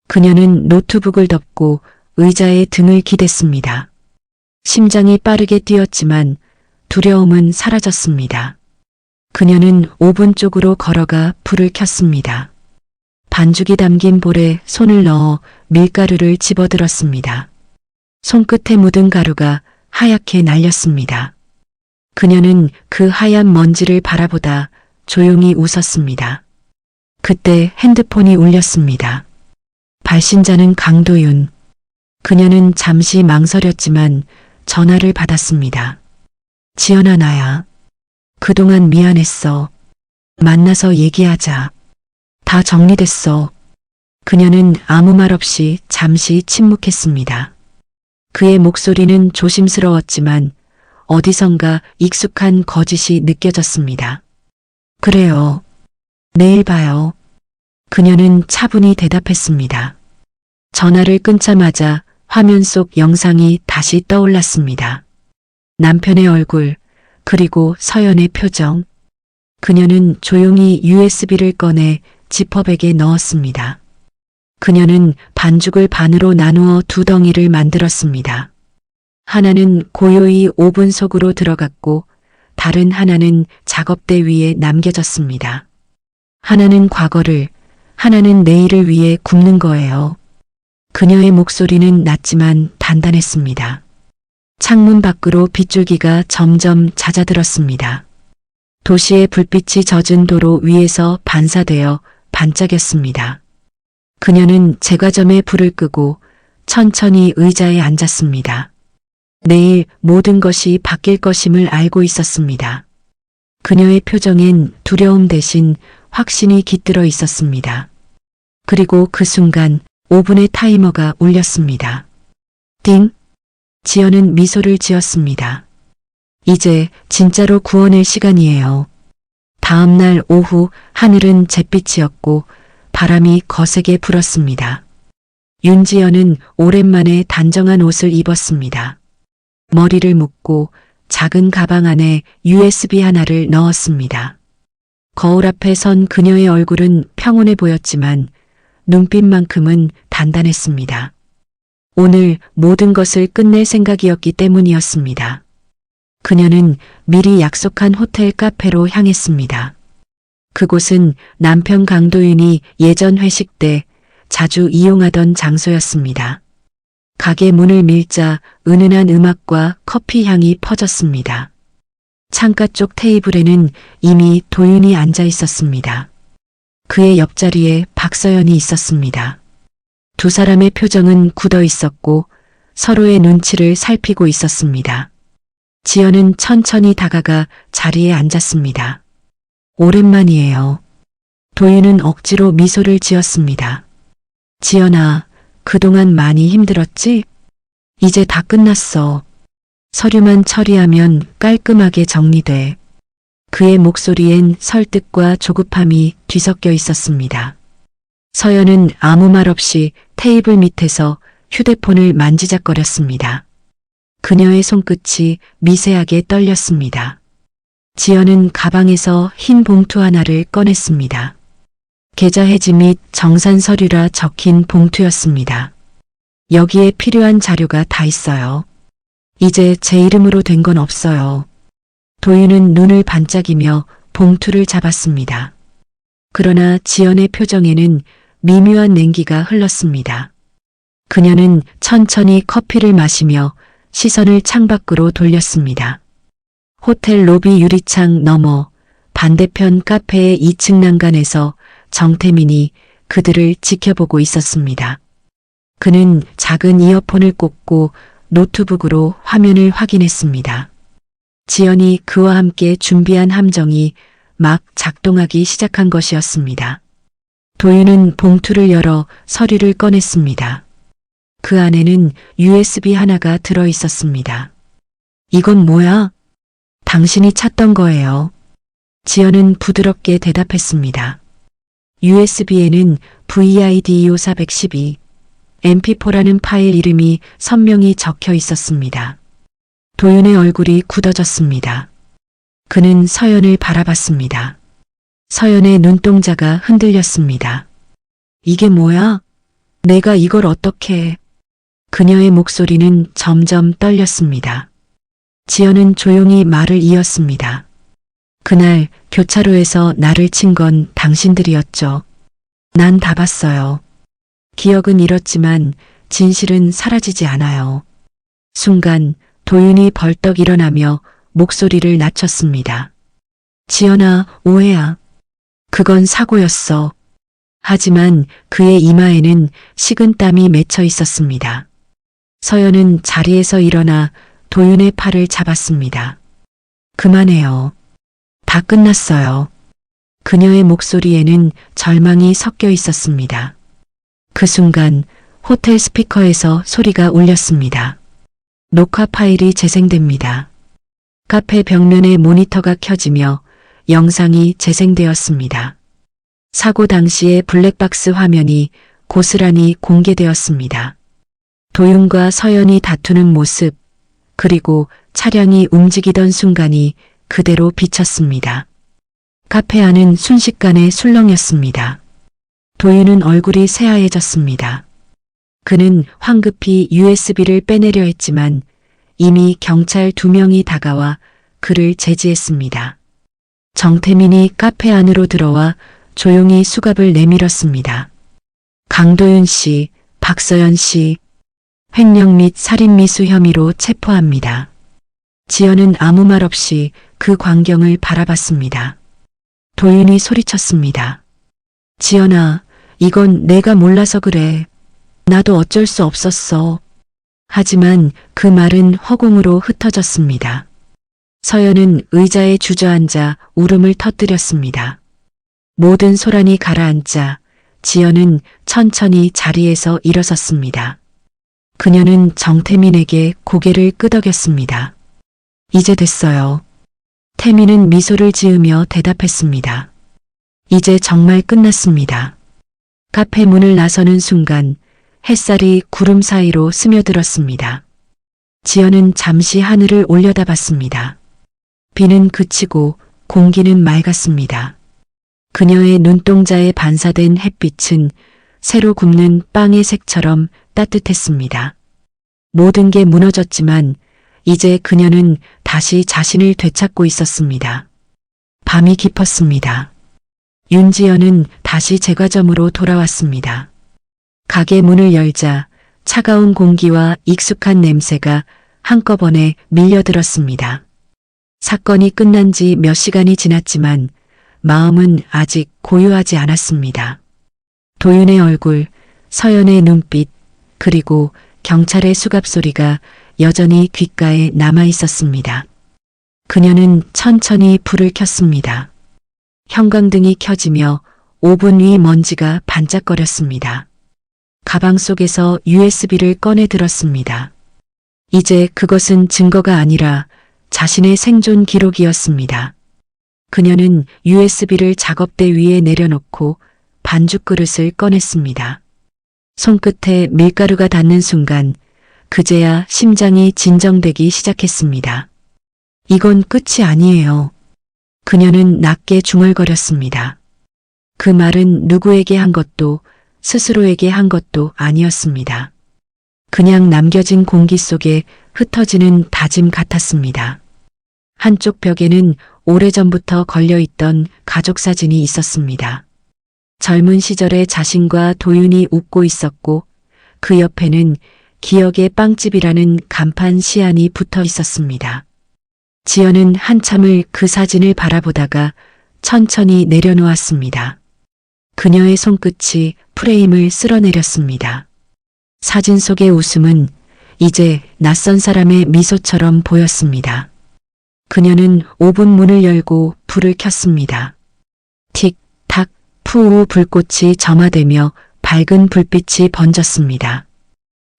그녀는 노트북을 덮고 의자에 등을 기댔습니다. 심장이 빠르게 뛰었지만 두려움은 사라졌습니다. 그녀는 오븐 쪽으로 걸어가 불을 켰습니다. 반죽이 담긴 볼에 손을 넣어 밀가루를 집어들었습니다. 손끝에 묻은 가루가 하얗게 날렸습니다. 그녀는 그 하얀 먼지를 바라보다 조용히 웃었습니다. 그때 핸드폰이 울렸습니다. 발신자는 강도윤. 그녀는 잠시 망설였지만 전화를 받았습니다. 지연아, 나야. 그동안 미안했어. 만나서 얘기하자. 다 정리됐어. 그녀는 아무 말 없이 잠시 침묵했습니다. 그의 목소리는 조심스러웠지만 어디선가 익숙한 거짓이 느껴졌습니다. 그래요. 내일 봐요. 그녀는 차분히 대답했습니다. 전화를 끊자마자 화면 속 영상이 다시 떠올랐습니다. 남편의 얼굴, 그리고 서연의 표정. 그녀는 조용히 USB를 꺼내 지퍼백에 넣었습니다. 그녀는 반죽을 반으로 나누어 두 덩이를 만들었습니다. 하나는 고요히 오븐 속으로 들어갔고 다른 하나는 작업대 위에 남겨졌습니다. 하나는 과거를, 하나는 내일을 위해 굽는 거예요. 그녀의 목소리는 낮지만 단단했습니다. 창문 밖으로 빗줄기가 점점 잦아들었습니다. 도시의 불빛이 젖은 도로 위에서 반사되어 반짝였습니다. 그녀는 제과점에 불을 끄고 천천히 의자에 앉았습니다. 내일 모든 것이 바뀔 것임을 알고 있었습니다. 그녀의 표정엔 두려움 대신 확신이 깃들어 있었습니다. 그리고 그 순간 오븐의 타이머가 울렸습니다. 띵! 지연은 미소를 지었습니다. 이제 진짜로 구워낼 시간이에요. 다음 날 오후 하늘은 잿빛이었고 바람이 거세게 불었습니다. 윤지연은 오랜만에 단정한 옷을 입었습니다. 머리를 묶고 작은 가방 안에 USB 하나를 넣었습니다. 거울 앞에 선 그녀의 얼굴은 평온해 보였지만 눈빛만큼은 단단했습니다. 오늘 모든 것을 끝낼 생각이었기 때문이었습니다. 그녀는 미리 약속한 호텔 카페로 향했습니다. 그곳은 남편 강도윤이 예전 회식 때 자주 이용하던 장소였습니다. 가게 문을 밀자 은은한 음악과 커피 향이 퍼졌습니다. 창가 쪽 테이블에는 이미 도윤이 앉아 있었습니다. 그의 옆자리에 박서연이 있었습니다. 두 사람의 표정은 굳어 있었고 서로의 눈치를 살피고 있었습니다. 지연은 천천히 다가가 자리에 앉았습니다. 오랜만이에요. 도윤은 억지로 미소를 지었습니다. 지연아, 그동안 많이 힘들었지? 이제 다 끝났어. 서류만 처리하면 깔끔하게 정리돼. 그의 목소리엔 설득과 조급함이 뒤섞여 있었습니다. 서연은 아무 말 없이 테이블 밑에서 휴대폰을 만지작거렸습니다. 그녀의 손끝이 미세하게 떨렸습니다. 지연은 가방에서 흰 봉투 하나를 꺼냈습니다. 계좌 해지 및 정산 서류라 적힌 봉투였습니다. 여기에 필요한 자료가 다 있어요. 이제 제 이름으로 된 건 없어요. 도윤은 눈을 반짝이며 봉투를 잡았습니다. 그러나 지연의 표정에는 미묘한 냉기가 흘렀습니다. 그녀는 천천히 커피를 마시며 시선을 창밖으로 돌렸습니다. 호텔 로비 유리창 너머 반대편 카페의 2층 난간에서 정태민이 그들을 지켜보고 있었습니다. 그는 작은 이어폰을 꽂고 노트북으로 화면을 확인했습니다. 지연이 그와 함께 준비한 함정이 막 작동하기 시작한 것이었습니다. 도윤은 봉투를 열어 서류를 꺼냈습니다. 그 안에는 USB 하나가 들어 있었습니다. 이건 뭐야? 당신이 찾던 거예요. 지연은 부드럽게 대답했습니다. USB에는 VID2412, MP4라는 파일 이름이 선명히 적혀 있었습니다. 도윤의 얼굴이 굳어졌습니다. 그는 서연을 바라봤습니다. 서연의 눈동자가 흔들렸습니다. 이게 뭐야? 내가 이걸 어떻게 해? 그녀의 목소리는 점점 떨렸습니다. 지연은 조용히 말을 이었습니다. 그날 교차로에서 나를 친 건 당신들이었죠. 난 다 봤어요. 기억은 잃었지만 진실은 사라지지 않아요. 순간 도윤이 벌떡 일어나며 목소리를 낮췄습니다. 지연아, 오해야. 그건 사고였어. 하지만 그의 이마에는 식은땀이 맺혀 있었습니다. 서연은 자리에서 일어나 도윤의 팔을 잡았습니다. 그만해요. 다 끝났어요. 그녀의 목소리에는 절망이 섞여 있었습니다. 그 순간 호텔 스피커에서 소리가 울렸습니다. 녹화 파일이 재생됩니다. 카페 벽면에 모니터가 켜지며 영상이 재생되었습니다. 사고 당시의 블랙박스 화면이 고스란히 공개되었습니다. 도윤과 서연이 다투는 모습, 그리고 차량이 움직이던 순간이 그대로 비쳤습니다. 카페 안은 순식간에 술렁였습니다. 도윤은 얼굴이 새하얘졌습니다. 그는 황급히 USB를 빼내려 했지만 이미 경찰 2명이 다가와 그를 제지했습니다. 정태민이 카페 안으로 들어와 조용히 수갑을 내밀었습니다. 강도윤 씨, 박서연 씨, 횡령 및 살인미수 혐의로 체포합니다. 지연은 아무 말 없이 그 광경을 바라봤습니다. 도윤이 소리쳤습니다. 지연아, 이건 내가 몰라서 그래. 나도 어쩔 수 없었어. 하지만 그 말은 허공으로 흩어졌습니다. 서연은 의자에 주저앉아 울음을 터뜨렸습니다. 모든 소란이 가라앉자 지연은 천천히 자리에서 일어섰습니다. 그녀는 정태민에게 고개를 끄덕였습니다. 이제 됐어요. 태민은 미소를 지으며 대답했습니다. 이제 정말 끝났습니다. 카페 문을 나서는 순간 햇살이 구름 사이로 스며들었습니다. 지연은 잠시 하늘을 올려다봤습니다. 비는 그치고 공기는 맑았습니다. 그녀의 눈동자에 반사된 햇빛은 새로 굽는 빵의 색처럼 따뜻했습니다. 모든 게 무너졌지만 이제 그녀는 다시 자신을 되찾고 있었습니다. 밤이 깊었습니다. 윤지연은 다시 제과점으로 돌아왔습니다. 가게 문을 열자 차가운 공기와 익숙한 냄새가 한꺼번에 밀려들었습니다. 사건이 끝난 지 몇 시간이 지났지만 마음은 아직 고요하지 않았습니다. 도윤의 얼굴, 서연의 눈빛, 그리고 경찰의 수갑 소리가 여전히 귓가에 남아 있었습니다. 그녀는 천천히 불을 켰습니다. 형광등이 켜지며 오븐 위 먼지가 반짝거렸습니다. 가방 속에서 USB를 꺼내 들었습니다. 이제 그것은 증거가 아니라 자신의 생존 기록이었습니다. 그녀는 USB를 작업대 위에 내려놓고 반죽 그릇을 꺼냈습니다. 손끝에 밀가루가 닿는 순간 그제야 심장이 진정되기 시작했습니다. 이건 끝이 아니에요. 그녀는 낮게 중얼거렸습니다. 그 말은 누구에게 한 것도 스스로에게 한 것도 아니었습니다. 그냥 남겨진 공기 속에 흩어지는 다짐 같았습니다. 한쪽 벽에는 오래전부터 걸려있던 가족 사진이 있었습니다. 젊은 시절의 자신과 도윤이 웃고 있었고 그 옆에는 기억의 빵집이라는 간판 시안이 붙어 있었습니다. 지연은 한참을 그 사진을 바라보다가 천천히 내려놓았습니다. 그녀의 손끝이 프레임을 쓸어내렸습니다. 사진 속의 웃음은 이제 낯선 사람의 미소처럼 보였습니다. 그녀는 오븐 문을 열고 불을 켰습니다. 틱, 탁, 푸우 불꽃이 점화되며 밝은 불빛이 번졌습니다.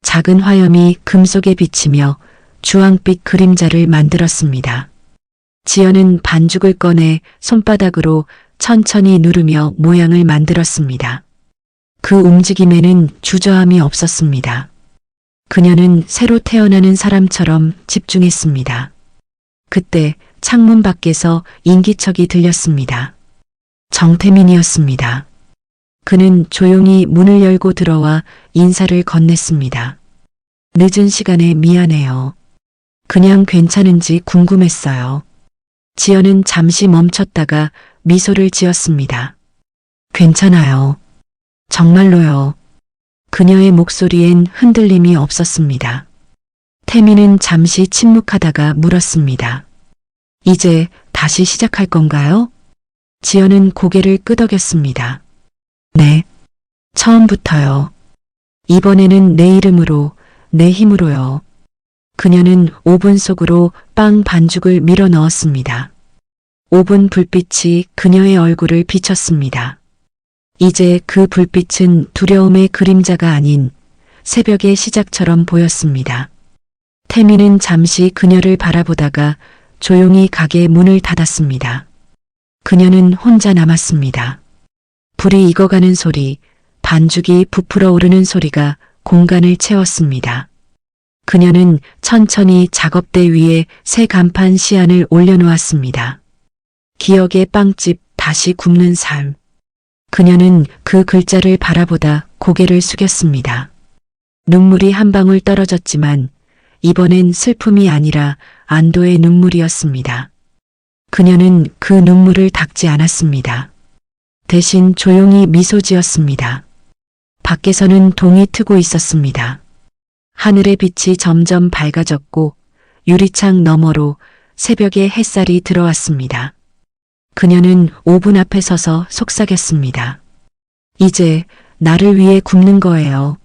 작은 화염이 금속에 비치며 주황빛 그림자를 만들었습니다. 지연은 반죽을 꺼내 손바닥으로 천천히 누르며 모양을 만들었습니다. 그 움직임에는 주저함이 없었습니다. 그녀는 새로 태어나는 사람처럼 집중했습니다. 그때 창문 밖에서 인기척이 들렸습니다. 정태민이었습니다. 그는 조용히 문을 열고 들어와 인사를 건넸습니다. 늦은 시간에 미안해요. 그냥 괜찮은지 궁금했어요. 지연은 잠시 멈췄다가 미소를 지었습니다. 괜찮아요. 정말로요. 그녀의 목소리엔 흔들림이 없었습니다. 태민은 잠시 침묵하다가 물었습니다. 이제 다시 시작할 건가요? 지연은 고개를 끄덕였습니다. 네. 처음부터요. 이번에는 내 이름으로, 내 힘으로요. 그녀는 오븐 속으로 빵 반죽을 밀어 넣었습니다. 오븐 불빛이 그녀의 얼굴을 비쳤습니다. 이제 그 불빛은 두려움의 그림자가 아닌 새벽의 시작처럼 보였습니다. 태민은 잠시 그녀를 바라보다가 조용히 가게 문을 닫았습니다. 그녀는 혼자 남았습니다. 불이 익어가는 소리, 반죽이 부풀어 오르는 소리가 공간을 채웠습니다. 그녀는 천천히 작업대 위에 새 간판 시안을 올려놓았습니다. 기억의 빵집 다시 굽는 삶. 그녀는 그 글자를 바라보다 고개를 숙였습니다. 눈물이 한 방울 떨어졌지만 이번엔 슬픔이 아니라 안도의 눈물이었습니다. 그녀는 그 눈물을 닦지 않았습니다. 대신 조용히 미소 지었습니다. 밖에서는 동이 트고 있었습니다. 하늘의 빛이 점점 밝아졌고 유리창 너머로 새벽의 햇살이 들어왔습니다. 그녀는 오븐 앞에 서서 속삭였습니다. 이제 나를 위해 굽는 거예요.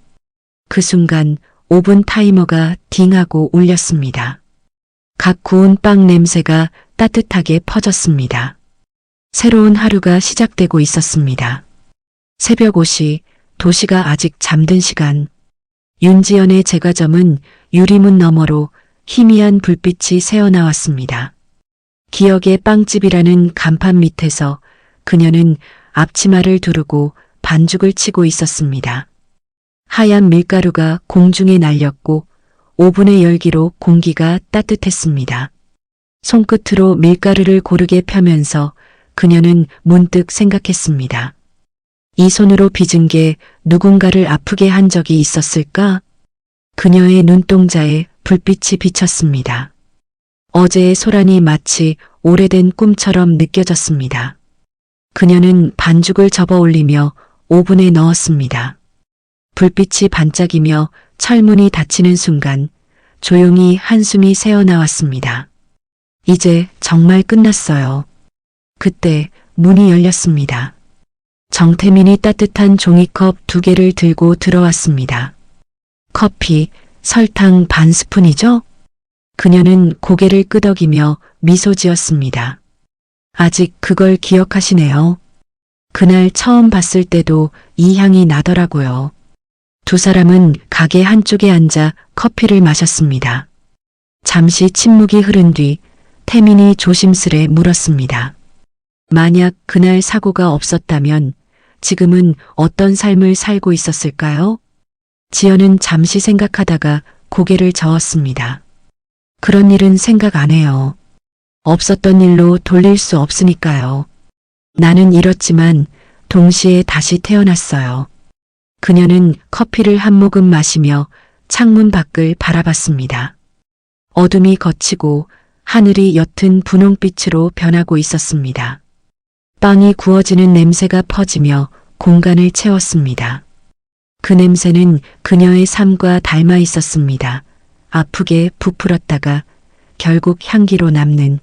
그 순간 오븐 타이머가 딩하고 울렸습니다. 각 구운 빵 냄새가 따뜻하게 퍼졌습니다. 새로운 하루가 시작되고 있었습니다. 새벽 5시, 도시가 아직 잠든 시간. 윤지연의 제과점은 유리문 너머로 희미한 불빛이 새어나왔습니다. 기억의 빵집이라는 간판 밑에서 그녀는 앞치마를 두르고 반죽을 치고 있었습니다. 하얀 밀가루가 공중에 날렸고 오븐의 열기로 공기가 따뜻했습니다. 손끝으로 밀가루를 고르게 펴면서 그녀는 문득 생각했습니다. 이 손으로 빚은 게 누군가를 아프게 한 적이 있었을까? 그녀의 눈동자에 불빛이 비쳤습니다. 어제의 소란이 마치 오래된 꿈처럼 느껴졌습니다. 그녀는 반죽을 접어 올리며 오븐에 넣었습니다. 불빛이 반짝이며 철문이 닫히는 순간 조용히 한숨이 새어나왔습니다. 이제 정말 끝났어요. 그때 문이 열렸습니다. 정태민이 따뜻한 종이컵 2개를 들고 들어왔습니다. 커피, 설탕 반 스푼이죠? 그녀는 고개를 끄덕이며 미소 지었습니다. 아직 그걸 기억하시네요. 그날 처음 봤을 때도 이 향이 나더라고요. 두 사람은 가게 한쪽에 앉아 커피를 마셨습니다. 잠시 침묵이 흐른 뒤 태민이 조심스레 물었습니다. 만약 그날 사고가 없었다면 지금은 어떤 삶을 살고 있었을까요? 지연은 잠시 생각하다가 고개를 저었습니다. 그런 일은 생각 안 해요. 없었던 일로 돌릴 수 없으니까요. 나는 잃었지만 동시에 다시 태어났어요. 그녀는 커피를 한 모금 마시며 창문 밖을 바라봤습니다. 어둠이 걷히고 하늘이 옅은 분홍빛으로 변하고 있었습니다. 빵이 구워지는 냄새가 퍼지며 공간을 채웠습니다. 그 냄새는 그녀의 삶과 닮아 있었습니다. 아프게 부풀었다가 결국 향기로 남는.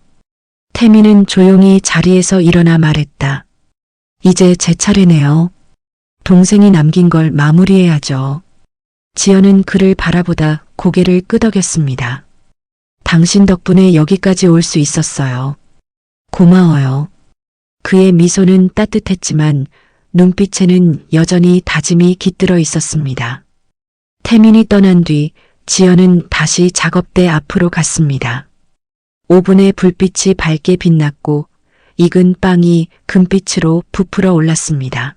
태민은 조용히 자리에서 일어나 말했다. 이제 제 차례네요. 동생이 남긴 걸 마무리해야죠. 지연은 그를 바라보다 고개를 끄덕였습니다. 당신 덕분에 여기까지 올 수 있었어요. 고마워요. 그의 미소는 따뜻했지만 눈빛에는 여전히 다짐이 깃들어 있었습니다. 태민이 떠난 뒤 지연은 다시 작업대 앞으로 갔습니다. 오븐의 불빛이 밝게 빛났고 익은 빵이 금빛으로 부풀어 올랐습니다.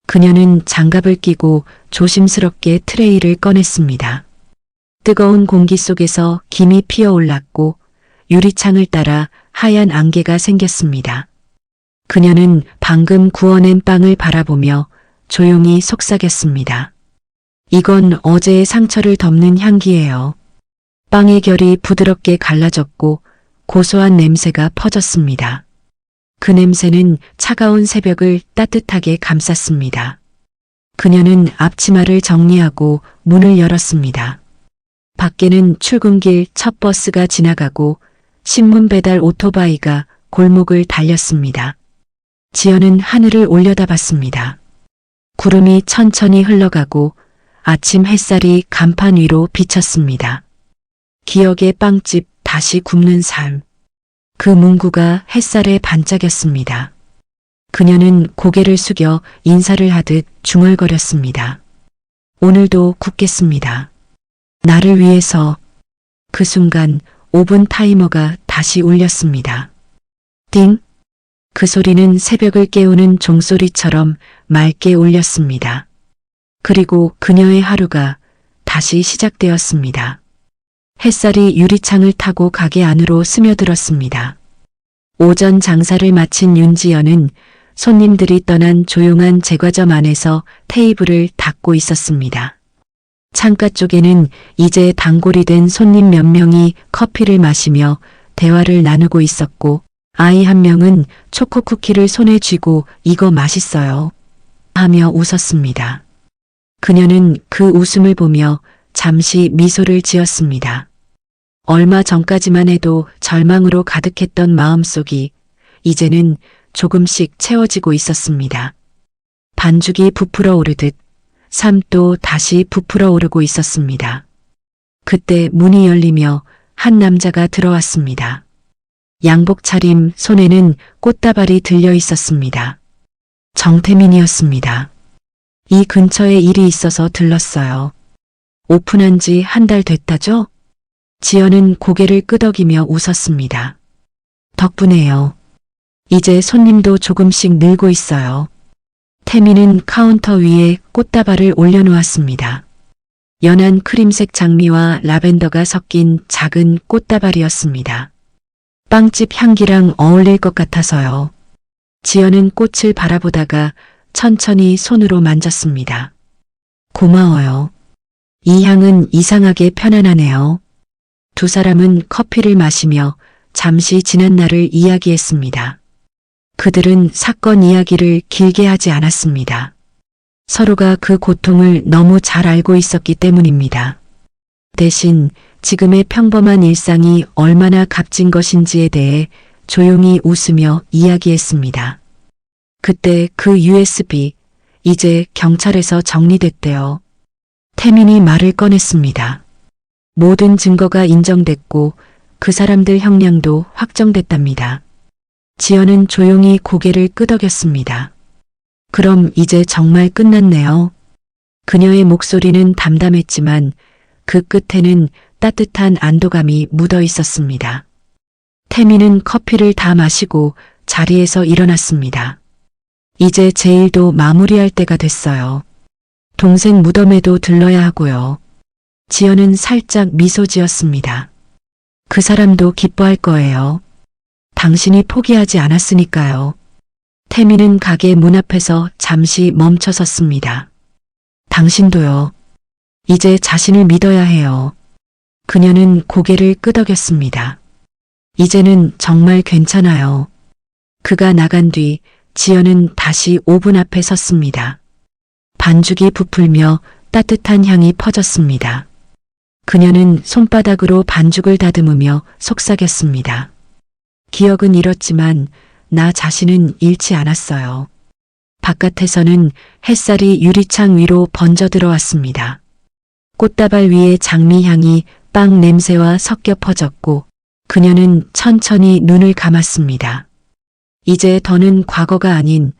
그녀는 장갑을 끼고 조심스럽게 트레이를 꺼냈습니다. 뜨거운 공기 속에서 김이 피어올랐고 유리창을 따라 하얀 안개가 생겼습니다. 그녀는 방금 구워낸 빵을 바라보며 조용히 속삭였습니다. 이건 어제의 상처를 덮는 향기예요. 빵의 결이 부드럽게 갈라졌고 고소한 냄새가 퍼졌습니다. 그 냄새는 차가운 새벽을 따뜻하게 감쌌습니다. 그녀는 앞치마를 정리하고 문을 열었습니다. 밖에는 출근길 첫 버스가 지나가고 신문 배달 오토바이가 골목을 달렸습니다. 지연은 하늘을 올려다봤습니다. 구름이 천천히 흘러가고 아침 햇살이 간판 위로 비쳤습니다. 기억의 빵집 다시 굽는 삶. 그 문구가 햇살에 반짝였습니다. 그녀는 고개를 숙여 인사를 하듯 중얼거렸습니다. 오늘도 굽겠습니다. 나를 위해서. 그 순간 오븐 타이머가 다시 울렸습니다. 띵! 그 소리는 새벽을 깨우는 종소리처럼 맑게 울렸습니다. 그리고 그녀의 하루가 다시 시작되었습니다. 햇살이 유리창을 타고 가게 안으로 스며들었습니다. 오전 장사를 마친 윤지연은 손님들이 떠난 조용한 제과점 안에서 테이블을 닦고 있었습니다. 창가 쪽에는 이제 단골이 된 손님 몇 명이 커피를 마시며 대화를 나누고 있었고 아이 한 명은 초코 쿠키를 손에 쥐고 이거 맛있어요 하며 웃었습니다. 그녀는 그 웃음을 보며 잠시 미소를 지었습니다. 얼마 전까지만 해도 절망으로 가득했던 마음속이 이제는 조금씩 채워지고 있었습니다. 반죽이 부풀어 오르듯 삶도 다시 부풀어 오르고 있었습니다. 그때 문이 열리며 한 남자가 들어왔습니다. 양복 차림, 손에는 꽃다발이 들려 있었습니다. 정태민이었습니다. 이 근처에 일이 있어서 들렀어요. 오픈한 지 한 달 됐다죠? 지연은 고개를 끄덕이며 웃었습니다. 덕분에요. 이제 손님도 조금씩 늘고 있어요. 태민은 카운터 위에 꽃다발을 올려놓았습니다. 연한 크림색 장미와 라벤더가 섞인 작은 꽃다발이었습니다. 빵집 향기랑 어울릴 것 같아서요. 지연은 꽃을 바라보다가 천천히 손으로 만졌습니다. 고마워요. 이 향은 이상하게 편안하네요. 두 사람은 커피를 마시며 잠시 지난 날을 이야기했습니다. 그들은 사건 이야기를 길게 하지 않았습니다. 서로가 그 고통을 너무 잘 알고 있었기 때문입니다. 대신 지금의 평범한 일상이 얼마나 값진 것인지에 대해 조용히 웃으며 이야기했습니다. 그때 그 USB, 이제 경찰에서 정리됐대요. 태민이 말을 꺼냈습니다. 모든 증거가 인정됐고 그 사람들 형량도 확정됐답니다. 지연은 조용히 고개를 끄덕였습니다. 그럼 이제 정말 끝났네요. 그녀의 목소리는 담담했지만 그 끝에는 따뜻한 안도감이 묻어 있었습니다. 태미는 커피를 다 마시고 자리에서 일어났습니다. 이제 제 일도 마무리할 때가 됐어요. 동생 무덤에도 들러야 하고요. 지연은 살짝 미소 지었습니다. 그 사람도 기뻐할 거예요. 당신이 포기하지 않았으니까요. 태미는 가게 문 앞에서 잠시 멈춰 섰습니다. 당신도요. 이제 자신을 믿어야 해요. 그녀는 고개를 끄덕였습니다. 이제는 정말 괜찮아요. 그가 나간 뒤 지연은 다시 오븐 앞에 섰습니다. 반죽이 부풀며 따뜻한 향이 퍼졌습니다. 그녀는 손바닥으로 반죽을 다듬으며 속삭였습니다. 기억은 잃었지만 나 자신은 잃지 않았어요. 바깥에서는 햇살이 유리창 위로 번져 들어왔습니다. 꽃다발 위에 장미향이 빵 냄새와 섞여 퍼졌고 그녀는 천천히 눈을 감았습니다. 이제 더는 과거가 아닌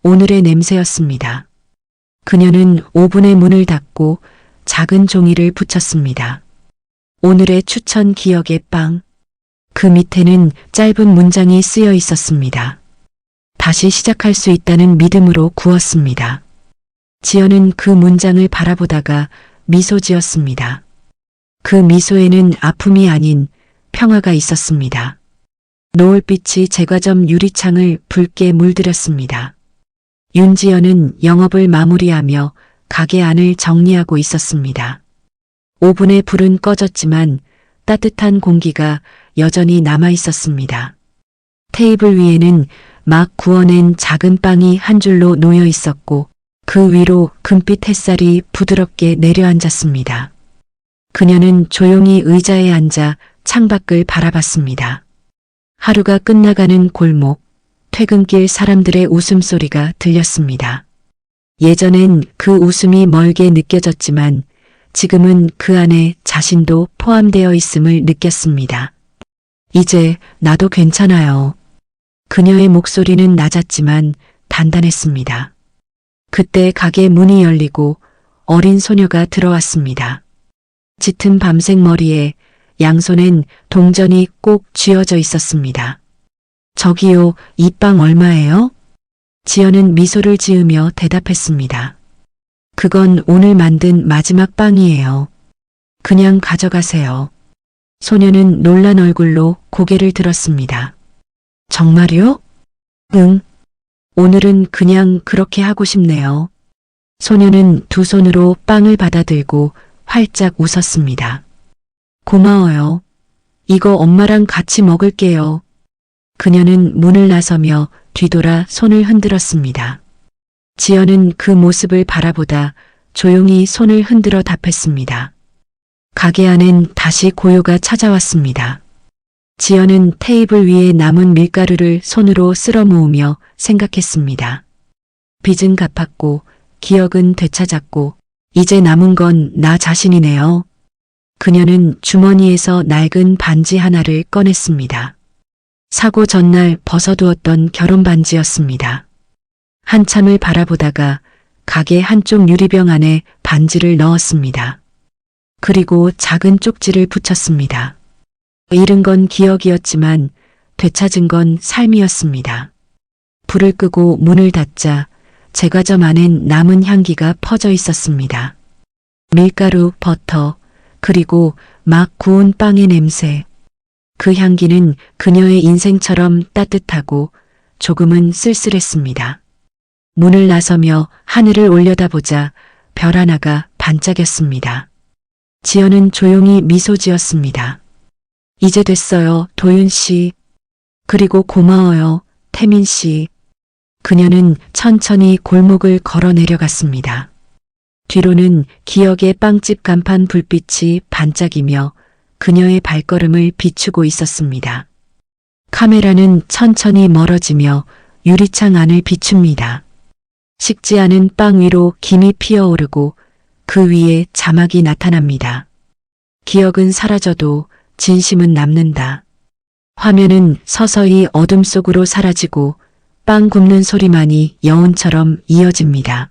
오늘의 냄새였습니다. 그녀는 오븐의 문을 닫고 작은 종이를 붙였습니다. 오늘의 추천 기억의 빵. 그 밑에는 짧은 문장이 쓰여 있었습니다. 다시 시작할 수 있다는 믿음으로 구웠습니다. 지연은 그 문장을 바라보다가 미소 지었습니다. 그 미소에는 아픔이 아닌 평화가 있었습니다. 노을빛이 제과점 유리창을 붉게 물들였습니다. 윤지연은 영업을 마무리하며 가게 안을 정리하고 있었습니다. 오븐의 불은 꺼졌지만 따뜻한 공기가 여전히 남아 있었습니다. 테이블 위에는 막 구워낸 작은 빵이 한 줄로 놓여 있었고 그 위로 금빛 햇살이 부드럽게 내려앉았습니다. 그녀는 조용히 의자에 앉아 창밖을 바라봤습니다. 하루가 끝나가는 골목, 퇴근길 사람들의 웃음소리가 들렸습니다. 예전엔 그 웃음이 멀게 느껴졌지만 지금은 그 안에 자신도 포함되어 있음을 느꼈습니다. 이제 나도 괜찮아요. 그녀의 목소리는 낮았지만 단단했습니다. 그때 가게 문이 열리고 어린 소녀가 들어왔습니다. 짙은 밤색 머리에 양손엔 동전이 꼭 쥐어져 있었습니다. 저기요, 이 빵 얼마예요? 지연은 미소를 지으며 대답했습니다. 그건 오늘 만든 마지막 빵이에요. 그냥 가져가세요. 소녀는 놀란 얼굴로 고개를 들었습니다. 정말요? 응. 오늘은 그냥 그렇게 하고 싶네요. 소녀는 두 손으로 빵을 받아들고 활짝 웃었습니다. 고마워요. 이거 엄마랑 같이 먹을게요. 그녀는 문을 나서며 뒤돌아 손을 흔들었습니다. 지연은 그 모습을 바라보다 조용히 손을 흔들어 답했습니다. 가게 안엔 다시 고요가 찾아왔습니다. 지연은 테이블 위에 남은 밀가루를 손으로 쓸어 모으며 생각했습니다. 빚은 갚았고 기억은 되찾았고 이제 남은 건 나 자신이네요. 그녀는 주머니에서 낡은 반지 하나를 꺼냈습니다. 사고 전날 벗어두었던 결혼 반지였습니다. 한참을 바라보다가 가게 한쪽 유리병 안에 반지를 넣었습니다. 그리고 작은 쪽지를 붙였습니다. 잃은 건 기억이었지만 되찾은 건 삶이었습니다. 불을 끄고 문을 닫자 제과점 안엔 남은 향기가 퍼져 있었습니다. 밀가루, 버터, 그리고 막 구운 빵의 냄새. 그 향기는 그녀의 인생처럼 따뜻하고 조금은 쓸쓸했습니다. 문을 나서며 하늘을 올려다보자 별 하나가 반짝였습니다. 지연은 조용히 미소 지었습니다. 이제 됐어요, 도윤 씨. 그리고 고마워요, 태민 씨. 그녀는 천천히 골목을 걸어 내려갔습니다. 뒤로는 기억의 빵집 간판 불빛이 반짝이며 그녀의 발걸음을 비추고 있었습니다. 카메라는 천천히 멀어지며 유리창 안을 비춥니다. 식지 않은 빵 위로 김이 피어오르고 그 위에 자막이 나타납니다. 기억은 사라져도 진심은 남는다. 화면은 서서히 어둠 속으로 사라지고 빵 굽는 소리만이 여운처럼 이어집니다.